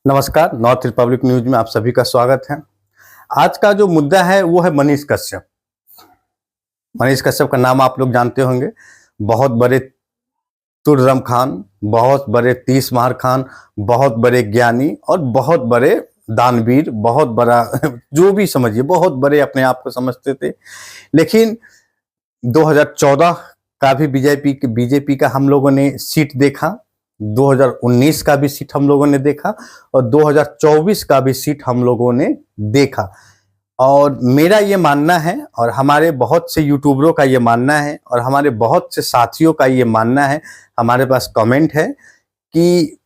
नमस्कार, north Republic news में आप सभी का स्वागत है। आज का जो मुद्दा है वो है मनीष कश्यप। मनीष कश्यप का नाम आप लोग जानते होंगे। बहुत बड़े तुर्रम खान, बहुत बड़े तीस मार खान, बहुत बड़े ज्ञानी और बहुत बड़े दानवीर, बहुत बड़ा जो भी समझिए, बहुत बड़े अपने आप को समझते थे। लेकिन 2014 का भी बीजेपी का हम लोगों ने सीट देखा, 2019 का भी सीट हम लोगों ने देखा और 2024 का भी सीट हम लोगों ने देखा। और मेरा ये मानना है और हमारे बहुत से यूट्यूबरों का ये मानना है और हमारे बहुत से साथियों का ये मानना है, हमारे पास कमेंट है कि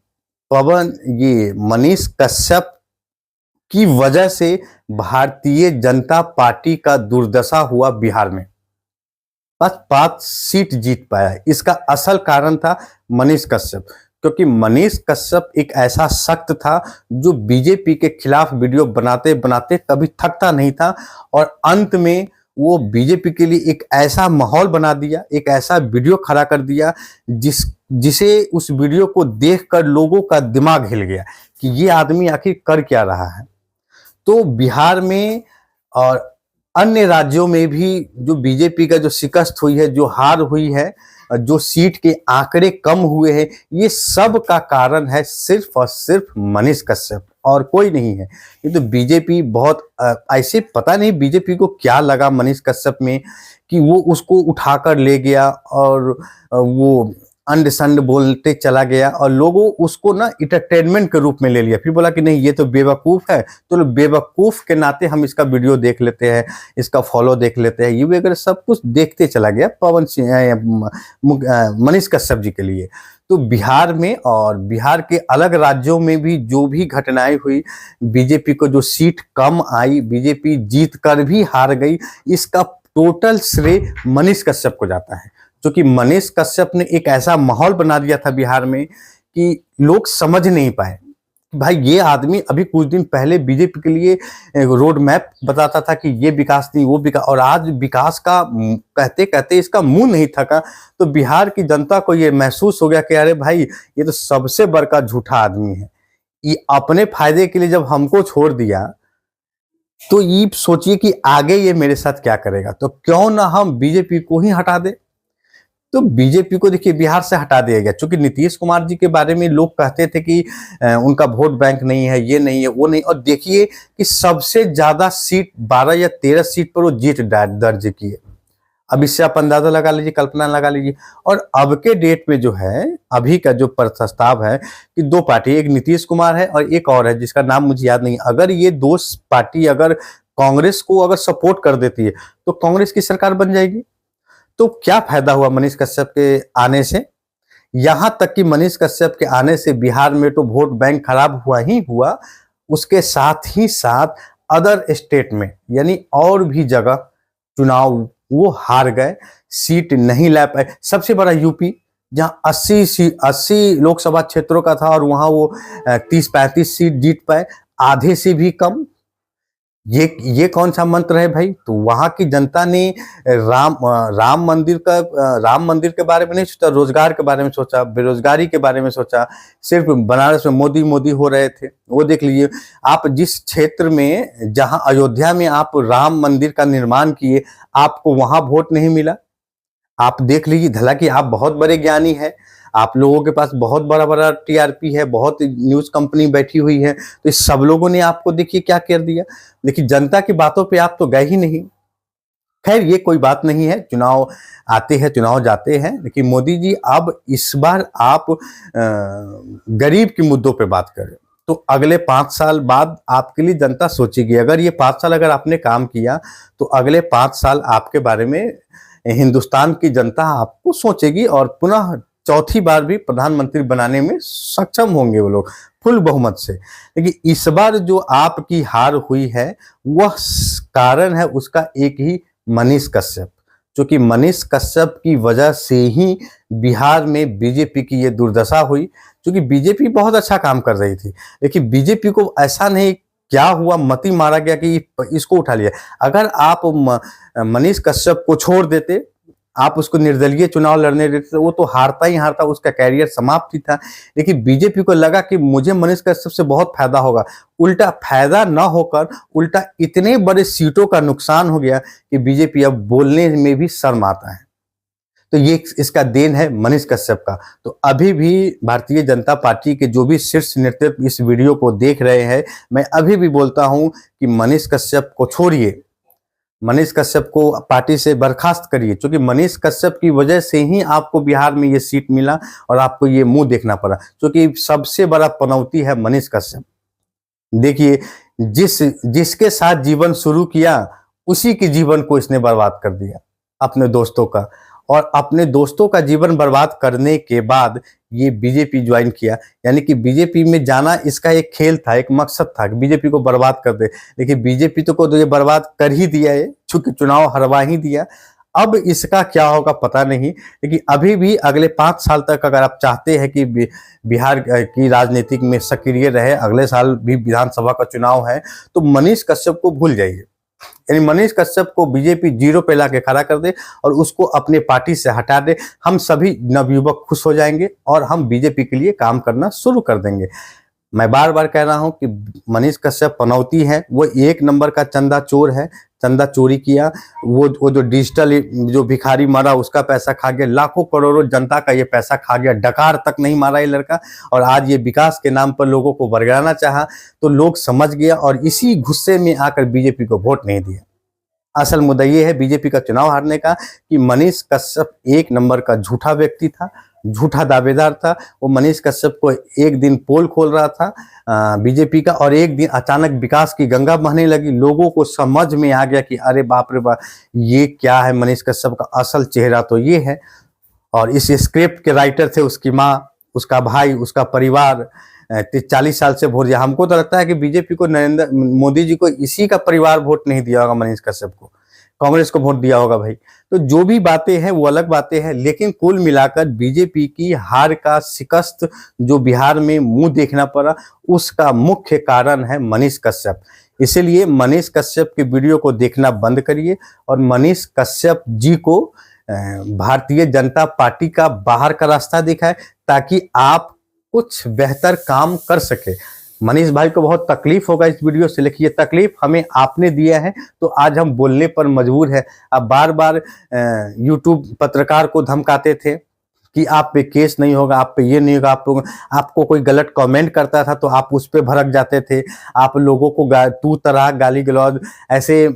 पवन, ये मनीष कश्यप की वजह से भारतीय जनता पार्टी का दुर्दशा हुआ बिहार में। बस 5 सीट जीत पाया। इसका असल कारण था मनीष कश्यप, क्योंकि मनीष कश्यप एक ऐसा सख्त था जो बीजेपी के खिलाफ वीडियो बनाते बनाते कभी थकता नहीं था और अंत में वो बीजेपी के लिए एक ऐसा माहौल बना दिया, एक ऐसा वीडियो खड़ा कर दिया जिसे उस वीडियो को देखकर लोगों का दिमाग हिल गया कि ये आदमी आखिर कर क्या रहा है। तो बिहार में और अन्य राज्यों में भी जो बीजेपी का जो शिकस्त हुई है, जो हार हुई है, जो सीट के आंकड़े कम हुए हैं, ये सब का कारण है सिर्फ और सिर्फ मनीष कश्यप और कोई नहीं है। ये तो बीजेपी बहुत ऐसे, पता नहीं बीजेपी को क्या लगा मनीष कश्यप में कि वो उसको उठाकर ले गया और वो अंड संड बोलते चला गया और लोगों उसको ना इंटरटेनमेंट के रूप में ले लिया। फिर बोला कि नहीं, ये तो बेवकूफ़ है, तो बेवकूफ़ के नाते हम इसका वीडियो देख लेते हैं, इसका फॉलो देख लेते हैं, ये वगैरह सब कुछ देखते चला गया पवन सिंह, मनीष कश्यप जी के लिए। तो बिहार में और बिहार के अलग राज्यों में भी जो भी घटनाएं हुई, बीजेपी को जो सीट कम आई, बीजेपी जीत कर भी हार गई, इसका टोटल श्रेय मनीष कश्यप को जाता है। क्योंकि मनीष कश्यप ने एक ऐसा माहौल बना दिया था बिहार में कि लोग समझ नहीं पाए। भाई, ये आदमी अभी कुछ दिन पहले बीजेपी के लिए रोड मैप बताता था कि ये विकास नहीं, वो विकास, और आज विकास का कहते कहते इसका मुंह नहीं थका। तो बिहार की जनता को ये महसूस हो गया कि अरे भाई, ये तो सबसे बड़का झूठा आदमी है। ये अपने फायदे के लिए जब हमको छोड़ दिया, तो ये सोचिए कि आगे ये मेरे साथ क्या करेगा। तो क्यों ना हम बीजेपी को ही हटा दे। तो बीजेपी को देखिए बिहार से हटा दिया गया, क्योंकि नीतीश कुमार जी के बारे में लोग कहते थे कि उनका वोट बैंक नहीं है, ये नहीं है, वो नहीं। और देखिए कि सबसे ज्यादा सीट 12 या 13 सीट पर वो जीत दर्ज की है। अब इससे आप अंदाजा लगा लीजिए, कल्पना लगा लीजिए। और अब के डेट में जो है, अभी का जो प्रस्ताव है कि 2 पार्टी, एक नीतीश कुमार है और एक और है जिसका नाम मुझे याद नहीं। अगर ये 2 पार्टी अगर कांग्रेस को अगर सपोर्ट कर देती है तो कांग्रेस की सरकार बन जाएगी। तो क्या फायदा हुआ मनीष कश्यप के आने से? यहां तक कि मनीष कश्यप के आने से बिहार में तो वोट बैंक खराब हुआ ही हुआ, उसके साथ ही साथ अदर स्टेट में यानी और भी जगह चुनाव वो हार गए, सीट नहीं ला पाए। सबसे बड़ा यूपी, जहां 80 लोकसभा क्षेत्रों का था और वहां वो 30-35 सीट जीत पाए, आधे से भी कम। ये कौन सा मंत्र है भाई? तो वहां की जनता ने राम मंदिर के बारे में नहीं सोचा, रोजगार के बारे में सोचा, बेरोजगारी के बारे में सोचा। सिर्फ बनारस में मोदी मोदी हो रहे थे। वो देख लीजिए, आप जिस क्षेत्र में, जहां अयोध्या में आप राम मंदिर का निर्माण किए, आपको वहां वोट नहीं मिला। आप देख लीजिए, हालांकि आप बहुत बड़े ज्ञानी हैं, आप लोगों के पास बहुत बड़ा बड़ा टीआरपी है, बहुत न्यूज कंपनी बैठी हुई है, तो इस सब लोगों ने आपको देखिए क्या कर दिया। लेकिन जनता की बातों पे आप तो गए ही नहीं। खैर, ये कोई बात नहीं है, चुनाव आते हैं, चुनाव जाते हैं। लेकिन मोदी जी, अब इस बार आप गरीब के मुद्दों पे बात करें तो अगले 5 साल बाद आपके लिए जनता सोचेगी। अगर ये 5 साल अगर आपने काम किया तो अगले 5 साल आपके बारे में हिंदुस्तान की जनता आपको सोचेगी और पुनः चौथी बार भी प्रधानमंत्री बनाने में सक्षम होंगे वो लोग फुल बहुमत से। लेकिन इस बार जो आपकी हार हुई है, वह कारण है उसका एक ही, मनीष कश्यप। क्योंकि मनीष कश्यप की वजह से ही बिहार में बीजेपी की ये दुर्दशा हुई। क्योंकि बीजेपी बहुत अच्छा काम कर रही थी, लेकिन बीजेपी को ऐसा नहीं क्या हुआ, मती मारा गया कि इसको उठा लिया। अगर आप मनीष कश्यप को छोड़ देते आप उसको निर्दलीय चुनाव लड़ने देते, वो तो हारता ही हारता, उसका कैरियर समाप्त ही था। लेकिन बीजेपी को लगा कि मुझे मनीष कश्यप से बहुत फायदा होगा, उल्टा फायदा ना होकर उल्टा इतने बड़े सीटों का नुकसान हो गया कि बीजेपी अब बोलने में भी शर्म आता है। तो ये इसका देन है मनीष कश्यप का। तो अभी भी भारतीय जनता पार्टी के जो भी शीर्ष नेतृत्व इस वीडियो को देख रहे हैं, मैं अभी भी बोलता हूं कि मनीष कश्यप को छोड़िए, मनीष कश्यप को पार्टी से बर्खास्त करिए, क्योंकि मनीष कश्यप की वजह से ही आपको बिहार में ये सीट मिला और आपको ये मुंह देखना पड़ा, क्योंकि सबसे बड़ा पनौती है मनीष कश्यप। देखिए, जिसके साथ जीवन शुरू किया उसी के जीवन को इसने बर्बाद कर दिया, अपने दोस्तों का, और अपने दोस्तों का जीवन बर्बाद करने के बाद ये बीजेपी ज्वाइन किया। यानी कि बीजेपी में जाना इसका एक खेल था, एक मकसद था कि बीजेपी को बर्बाद कर दे। लेकिन बीजेपी को तो ये बर्बाद कर ही दिया है, चूंकि चुनाव हरवा ही दिया। अब इसका क्या होगा पता नहीं, लेकिन अभी भी अगले 5 साल तक अगर आप चाहते हैं कि बिहार की राजनीतिक में सक्रिय रहे, अगले साल भी विधानसभा का चुनाव है, तो मनीष कश्यप को भूल जाइए। यानी मनीष कश्यप को बीजेपी 0 पे लाके खड़ा कर दे और उसको अपने पार्टी से हटा दे, हम सभी नवयुवक खुश हो जाएंगे और हम बीजेपी के लिए काम करना शुरू कर देंगे। मैं बार बार कह रहा हूं कि मनीष कश्यप पनौती है, वो 1 नंबर का चंदा चोर है, चंदा चोरी किया, वो जो डिजिटल जो भिखारी मारा उसका पैसा खा गया, लाखों करोड़ों जनता का ये पैसा खा गया, डकार तक नहीं मारा ये लड़का, और आज ये विकास के नाम पर लोगों को बरगलाना चाहा तो लोग समझ गया और इसी गुस्से में आकर बीजेपी को वोट नहीं दिया। असल मुद्दा ये है बीजेपी का चुनाव हारने का कि मनीष कश्यप 1 नंबर का झूठा व्यक्ति था, झूठा दावेदार था। वो मनीष कश्यप को एक दिन पोल खोल रहा था बीजेपी का, और एक दिन अचानक विकास की गंगा बहने लगी, लोगों को समझ में आ गया कि अरे बाप रे बाप, ये क्या है, मनीष कश्यप का असल चेहरा तो ये है। और इस स्क्रिप्ट के राइटर थे उसकी माँ, उसका भाई, उसका परिवार 40 साल से वोट दिया। हमको तो लगता है कि बीजेपी को, नरेंद्र मोदी जी को इसी का परिवार वोट नहीं दिया होगा, मनीष कश्यप को कांग्रेस को वोट दिया होगा भाई। तो जो भी बातें हैं वो अलग बातें हैं, लेकिन कुल मिलाकर बीजेपी की हार का शिकस्त जो बिहार में मुंह देखना पड़ा, उसका मुख्य कारण है मनीष कश्यप। इसीलिए मनीष कश्यप के वीडियो को देखना बंद करिए और मनीष कश्यप जी को भारतीय जनता पार्टी का बाहर का रास्ता दिखाए, ताकि आप कुछ बेहतर काम कर सके। मनीष भाई को बहुत तकलीफ होगा इस वीडियो से, लेकिन ये तकलीफ हमें आपने दिया है तो आज हम बोलने पर मजबूर है। अब बार बार यूट्यूब पत्रकार को धमकाते थे कि आप पे केस नहीं होगा, आप पे ये नहीं होगा, आपको कोई गलत कमेंट करता था तो आप उस पे भड़क जाते थे, आप लोगों को तू तराह गाली गलौज, ऐसे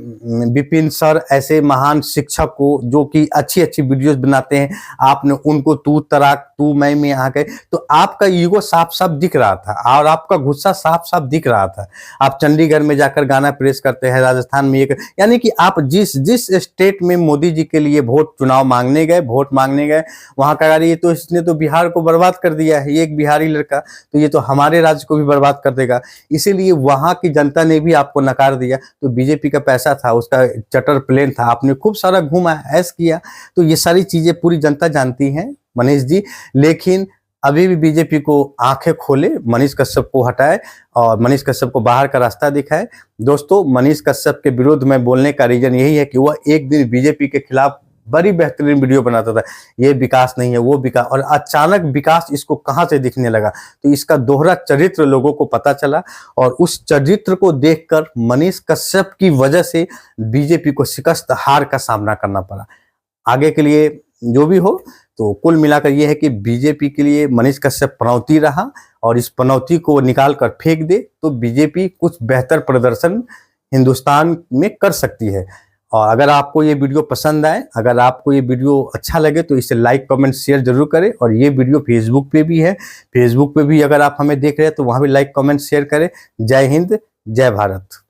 विपिन सर ऐसे महान शिक्षक को जो कि अच्छी अच्छी वीडियोस बनाते हैं, आपने उनको तू तराह तू मैं में आ गए, तो आपका ईगो साफ साफ दिख रहा था और आपका गुस्सा साफ साफ दिख रहा था। आप चंडीगढ़ में जाकर गाना प्रेस करते हैं, राजस्थान में एक, यानी कि आप जिस स्टेट में मोदी जी के लिए चुनाव मांगने गए, वोट मांगने गए, वहां का ये तो इसने तो बिहार को बर्बाद कर दिया है, ये एक बिहारी लड़का, तो ये तो हमारे राज्य को भी बर्बाद कर देगा। इसीलिए वहां की जनता ने भी आपको नकार दिया। तो बीजेपी का पैसा था, उसका चटर प्लेन था, आपने खूब सारा घूमा, ऐश किया, तो ये सारी चीजें पूरी जनता जानती है मनीष जी। लेकिन अभी भी बीजेपी को आंखें खोले, मनीष कश्यप को हटाए और मनीष कश्यप को बाहर का रास्ता दिखाए। दोस्तों, मनीष कश्यप के विरोध में बोलने का रीजन यही है कि वह एक दिन बीजेपी के खिलाफ बड़ी बेहतरीन वीडियो बनाता था, ये विकास नहीं है वो विकास, और अचानक विकास इसको कहां से दिखने लगा। तो इसका दोहरा चरित्र लोगों को पता चला और उस चरित्र को देखकर मनीष कश्यप की वजह से बीजेपी को शिकस्त हार का सामना करना पड़ा। आगे के लिए जो भी हो, तो कुल मिलाकर यह है कि बीजेपी के लिए मनीष कश्यप पनौती रहा और इस पनौती को निकाल कर फेंक दे तो बीजेपी कुछ बेहतर प्रदर्शन हिंदुस्तान में कर सकती है। और अगर आपको ये वीडियो पसंद आए, अगर आपको ये वीडियो अच्छा लगे तो इसे लाइक कमेंट शेयर जरूर करें। और ये वीडियो फेसबुक पे भी है, फेसबुक पे भी अगर आप हमें देख रहे हैं तो वहां भी लाइक कमेंट शेयर करें। जय हिंद, जय भारत।